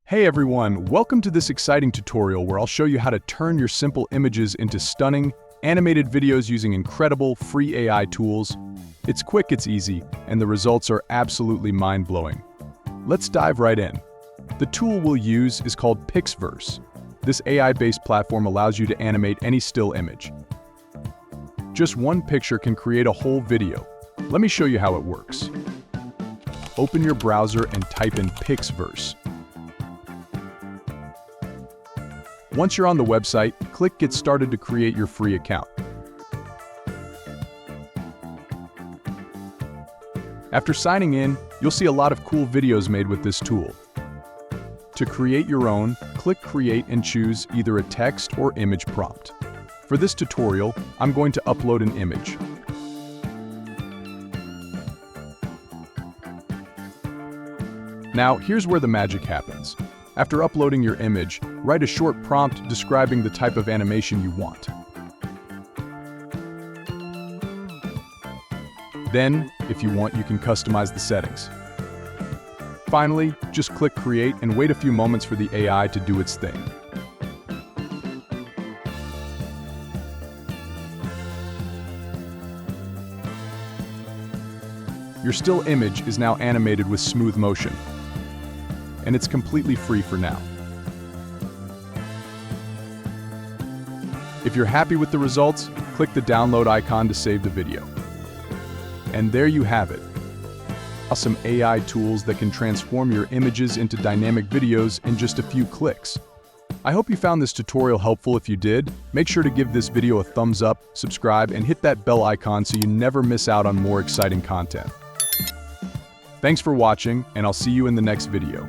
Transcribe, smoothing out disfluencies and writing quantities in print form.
Hey everyone, welcome to this exciting tutorial where I'll show you how to turn your simple images into stunning, animated videos using incredible, free AI tools. It's quick, it's easy, and the results are absolutely mind-blowing. Let's dive right in. The tool we'll use is called Pixverse. This AI-based platform allows you to animate any still image. Just one picture can create a whole video. Let me show you how it works. Open your browser and type in Pixverse. Once you're on the website, click Get Started to create your free account. After signing in, you'll see a lot of cool videos made with this tool. To create your own, click Create and choose either a text or image prompt. For this tutorial, I'm going to upload an image. Now, here's where the magic happens. After uploading your image, write a short prompt describing the type of animation you want. Then, if you want, you can customize the settings. Finally, just click Create and wait a few moments for the AI to do its thing. Your still image is now animated with smooth motion, and it's completely free for now. If you're happy with the results, click the download icon to save the video. And there you have it. Awesome AI tools that can transform your images into dynamic videos in just a few clicks. I hope you found this tutorial helpful. If you did, make sure to give this video a thumbs up, subscribe, and hit that bell icon so you never miss out on more exciting content. Thanks for watching, and I'll see you in the next video.